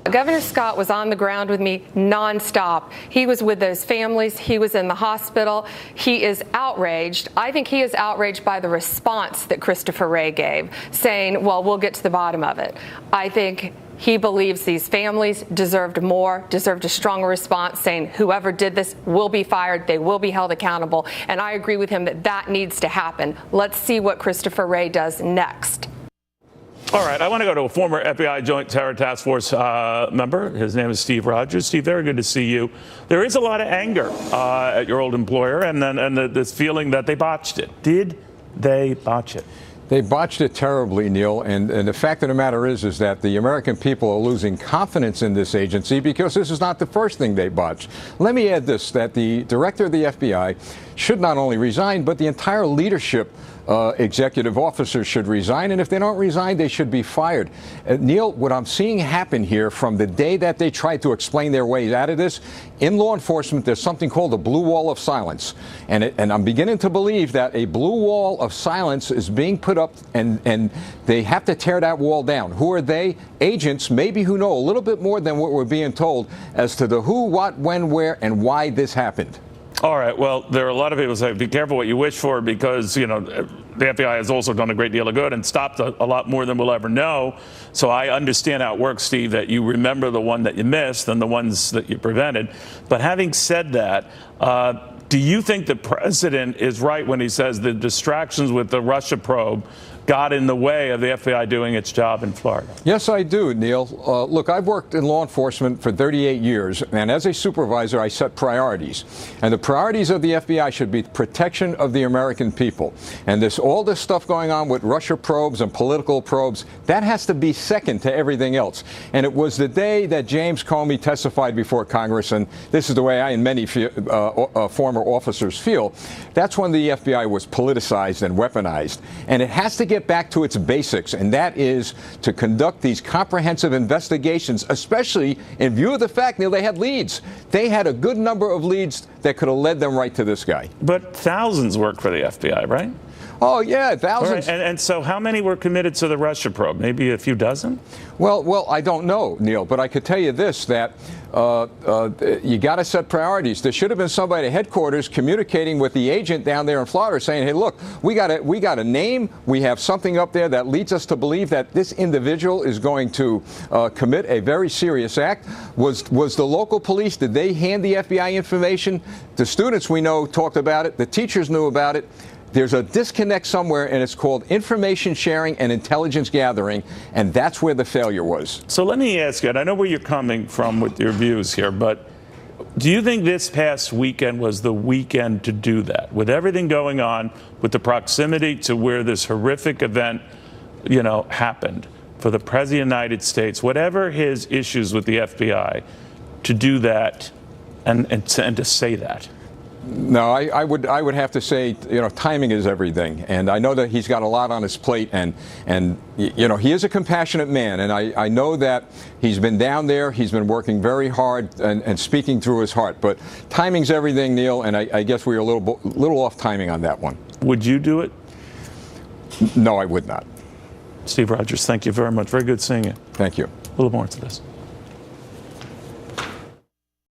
Governor Scott was on the ground with me nonstop. He was with those families. He was in the hospital. He is outraged. I think he is outraged by the response that Christopher Wray gave, saying, well, we'll get to the bottom of it. I think he believes these families deserved more, deserved a stronger response, saying whoever did this will be fired, they will be held accountable. And I agree with him that that needs to happen. Let's see what Christopher Wray does next. All right, I want to go to a former FBI Joint Terror Task Force member. His name is Steve Rogers. Steve, very good to see you. There is a lot of anger at your old employer and this feeling that they botched it. Did they botch it? They botched it terribly, Neil, and the fact of the matter is that the American people are losing confidence in this agency because this is not the first thing they botched. Let me add this, that the director of the FBI should not only resign, but the entire leadership executive officers should resign, and if they don't resign, they should be fired. Neil, what I'm seeing happen here from the day that they tried to explain their way out of this, in law enforcement, there's something called a blue wall of silence. And I'm beginning to believe that a blue wall of silence is being put up, and they have to tear that wall down. Who are they? Agents, maybe, who know a little bit more than what we're being told as to the who, what, when, where, and why this happened. All right. Well, there are a lot of people who say, be careful what you wish for, because, you know, the FBI has also done a great deal of good and stopped a lot more than we'll ever know. So I understand how it works, Steve, that you remember the one that you missed and the ones that you prevented. But having said that, do you think the president is right when he says the distractions with the Russia probe got in the way of the FBI doing its job in Florida? Yes, I do, Neil. Look, I've worked in law enforcement for 38 years, and as a supervisor, I set priorities. And the priorities of the FBI should be protection of the American people. And all this stuff going on with Russia probes and political probes, that has to be second to everything else. And it was the day that James Comey testified before Congress, and this is the way I and many former officers feel, that's when the FBI was politicized and weaponized. And it has to get back to its basics, and that is to conduct these comprehensive investigations, especially in view of the fact, Neil, they had leads. They had a good number of leads that could have led them right to this guy. But thousands work for the FBI, right? Oh, yeah, thousands. Right. And so how many were committed to the Russia probe? Maybe a few dozen? Well, I don't know, Neil, but I could tell you this, that you got to set priorities. There should have been somebody at headquarters communicating with the agent down there in Florida saying, hey, look, we got a name. We have something up there that leads us to believe that this individual is going to commit a very serious act. Was the local police, did they hand the FBI information? The students, we know, talked about it. The teachers knew about it. There's a disconnect somewhere, and it's called information sharing and intelligence gathering, and that's where the failure was. So let me ask you, and I know where you're coming from with your views here, but do you think this past weekend was the weekend to do that? With everything going on, with the proximity to where this horrific event, you know, happened, for the President of the United States, whatever his issues with the FBI, to do that and to say that? No, I would have to say, you know, timing is everything, and I know that he's got a lot on his plate, and you know, he is a compassionate man, and I know that he's been down there, he's been working very hard and speaking through his heart, but timing's everything, Neil, and I guess we were a little off timing on that one. Would you do it? No, I would not. Steve Rogers, thank you very much. Very good seeing you. Thank you. A little more to this.